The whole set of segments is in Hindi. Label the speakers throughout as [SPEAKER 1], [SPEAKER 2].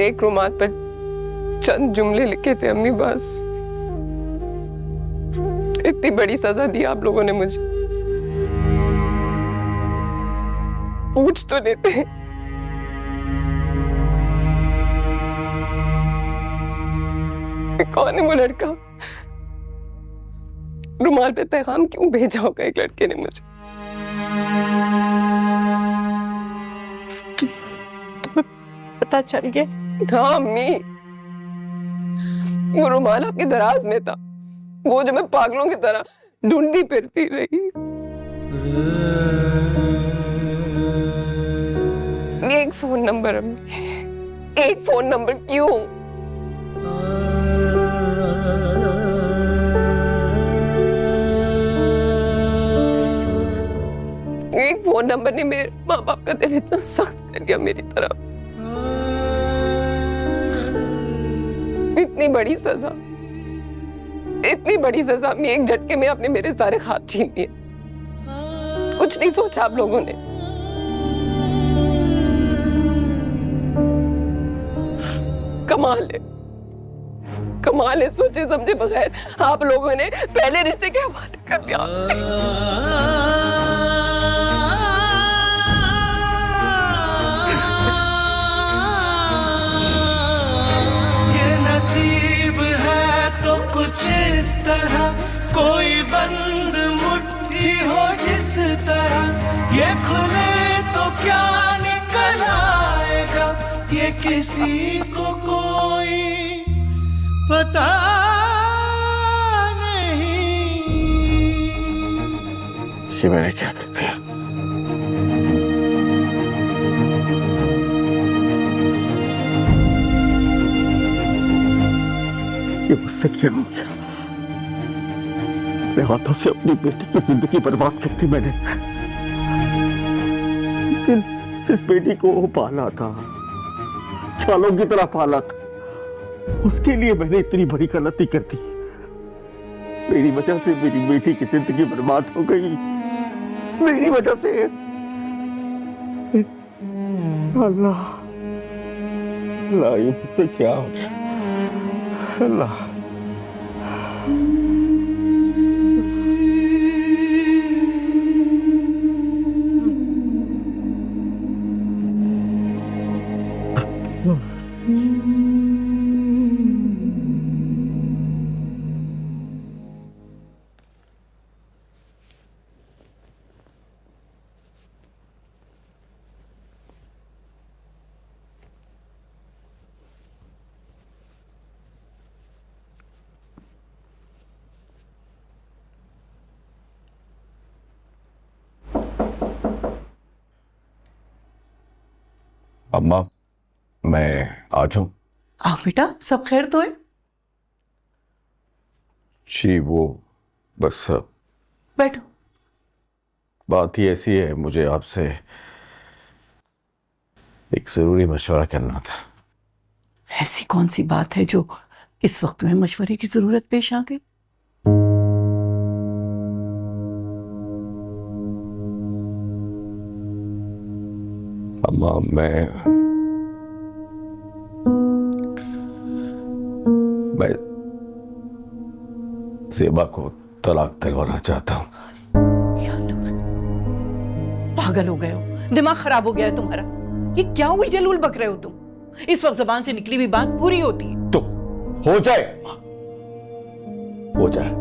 [SPEAKER 1] एक रुमाल पर चंद जुमले लिखे थे अम्मी, बस। इतनी बड़ी सजा दी आप लोगों ने मुझे। पूछ तो लेते। कौन है वो लड़का? रुमाल पे पैगाम क्यों भेजा होगा एक लड़के ने मुझे?
[SPEAKER 2] तुम्हें पता चल गया?
[SPEAKER 1] हाँ अम्मी, वो रुमाल आपकी दराज में था, वो जो मैं पागलों की तरह ढूंढती फिरती रही। एक फोन नंबर अम्मी, एक फोन नंबर क्यों? एक फोन नंबर ने मेरे माँ बाप का दिल इतना सख्त कर दिया मेरी तरफ। इतनी बड़ी सजा, इतनी बड़ी सजा में एक झटके में आपने मेरे सारे ख्वाब छीन लिए। कुछ नहीं सोचा आप लोगों ने। कमाल है, कमाल है, सोचे समझे बगैर आप लोगों ने पहले रिश्ते के हवाले कर दिया।
[SPEAKER 3] नसीब है तो कुछ इस तरह, कोई बंद मुट्ठी हो जिस तरह, ये खुले तो क्या निकल आएगा, ये किसी को कोई पता नहीं।
[SPEAKER 4] ये मैंने क्या कर दिया? ये मुझसे क्या हो गया? अपने हाथों से अपनी बेटी की जिंदगी बर्बाद कर दी मैंने। जिस बेटी को वो पाला था, चालों की तरह पाला था, उसके लिए मैंने इतनी बड़ी गलती कर दी। मेरी वजह से मेरी बेटी की जिंदगी बर्बाद हो गई, मेरी वजह से। अल्लाह, अल्लाह, ये मुझसे क्या हो गया? अल्लाह, अम्मा, मैं आ जाऊं?
[SPEAKER 2] आओ बेटा, सब खैर तो है?
[SPEAKER 4] जी वो बस
[SPEAKER 2] बैठो।
[SPEAKER 4] बात ही ऐसी है, मुझे आपसे एक जरूरी मशवरा करना था।
[SPEAKER 2] ऐसी कौन सी बात है जो इस वक्त में मशवरे की जरूरत पेश आ गई?
[SPEAKER 4] अम्मा, मैं ज़ेबा को तलाक दिलवाना चाहता हूँ।
[SPEAKER 2] पागल हो गए हो? दिमाग खराब हो गया है तुम्हारा? ये क्या उलझुल बक रहे हो तुम? इस वक्त जबान से निकली हुई बात पूरी होती है।
[SPEAKER 4] तो हो जाए, हो जाए।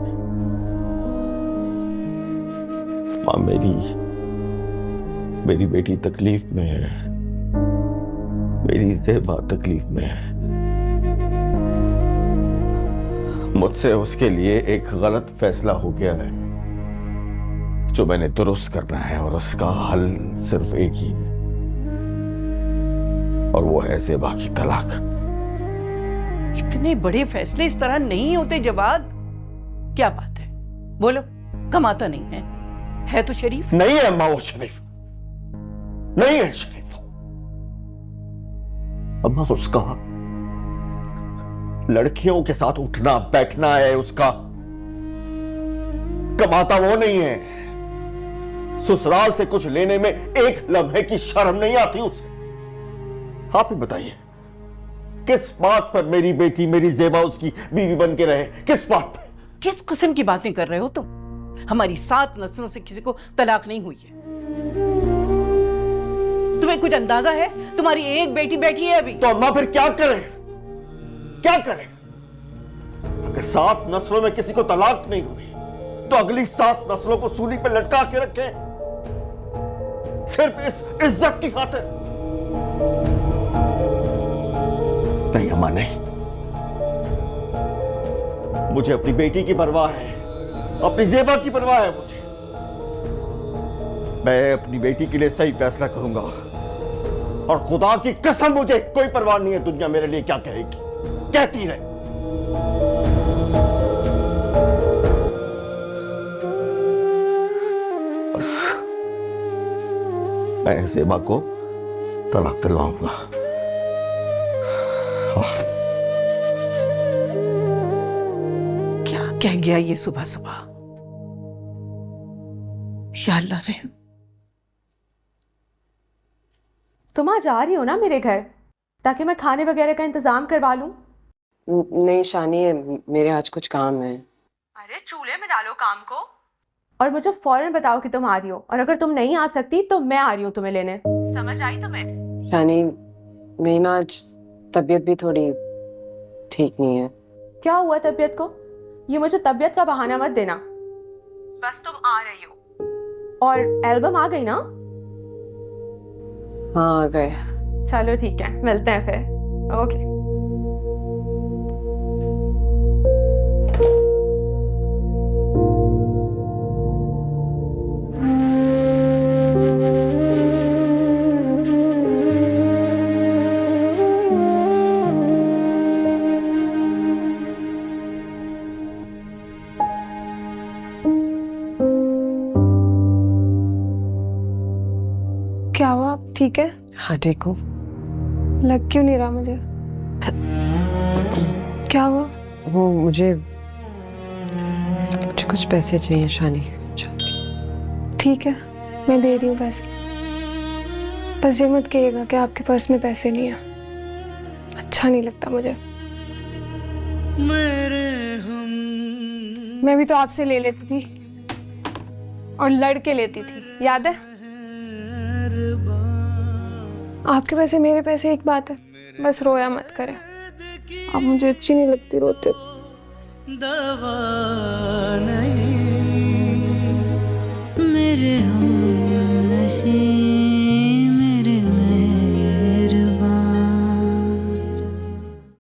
[SPEAKER 4] माँ, मेरी बेटी तकलीफ में है, मेरी ज़ेबा तकलीफ में है। मुझसे उसके लिए एक गलत फैसला हो गया है जो मैंने दुरुस्त करना है, और उसका हल सिर्फ एक ही है, और वो है ज़ेबा की तलाक।
[SPEAKER 2] इतने बड़े फैसले इस तरह नहीं होते जवाद। क्या बात है, बोलो। कमाता नहीं है तो शरीफ
[SPEAKER 4] नहीं है अम्मा, वो शरीफ नहीं है। शरीफ अम्मा, उसका लड़कियों के साथ उठना बैठना है, उसका कमाता वो नहीं है। ससुराल से कुछ लेने में एक लम्हे की शर्म नहीं आती उसे। आप ही बताइए, किस बात पर मेरी बेटी, मेरी ज़ेबा उसकी बीवी बन के रहे? किस बात पर?
[SPEAKER 2] किस किस्म की बातें कर रहे हो तुम? हमारी 7 नस्लों से किसी को तलाक नहीं हुई है। तुम्हें कुछ अंदाजा है? तुम्हारी एक बेटी बैठी है अभी।
[SPEAKER 4] तो अम्मा फिर क्या करें? क्या करें? अगर 7 नस्लों में किसी को तलाक नहीं हुई तो अगली 7 नस्लों को सूली पर लटका के रखें, सिर्फ इस इज्जत की खातिर? नहीं अम्मा, नहीं। मुझे अपनी बेटी की परवाह है, अपनी ज़ेबा की परवाह है मुझे। मैं अपनी बेटी के लिए सही फैसला करूंगा, और खुदा की कसम मुझे कोई परवाह नहीं है दुनिया मेरे लिए क्या कहेगी, कहती रहे। बस मैं ज़ेबा को तलाक दिलवाऊंगा।
[SPEAKER 2] क्या कह गया ये सुबह सुबह? या अल्लाह रहम।
[SPEAKER 5] तुम आज आ रही हो ना मेरे घर, ताकि मैं खाने वगैरह का इंतजाम करवा लूं?
[SPEAKER 1] नहीं शानी, मेरे आज कुछ काम है।
[SPEAKER 5] अरे चूल्हे में डालो काम को, और मुझे फौरन बताओ कि तुम आ रही हो, और अगर तुम नहीं आ सकती तो मैं आ रही हूँ तुम्हें लेने। समझ आई तुम्हें?
[SPEAKER 1] शानी, नहीं ना, आज तबीयत भी थोड़ी ठीक नहीं है।
[SPEAKER 5] क्या हुआ तबीयत को? ये मुझे तबीयत का बहाना मत देना। बस तुम आ रही हो। और एल्बम आ गई ना?
[SPEAKER 1] हाँ, आ गए।
[SPEAKER 5] चलो ठीक है, मिलते हैं फिर। ओके।
[SPEAKER 6] क्या हुआ? आप ठीक है?
[SPEAKER 1] हाँ ठीक हूँ।
[SPEAKER 6] लग क्यों नहीं रहा मुझे? क्या हुआ?
[SPEAKER 1] वो मुझे कुछ पैसे चाहिए शानी।
[SPEAKER 6] ठीक है, मैं दे रही हूँ पैसे। बस ये मत कहिएगा कि आपके पर्स में पैसे नहीं है। अच्छा नहीं लगता मुझे। मैं भी तो आपसे ले लेती थी, और लड़ के लेती थी, याद है? आपके पैसे मेरे पैसे एक बात है, बस रोया मत करें। आप मुझे अच्छी नहीं लगती रोते।
[SPEAKER 3] दवा नहीं मेरे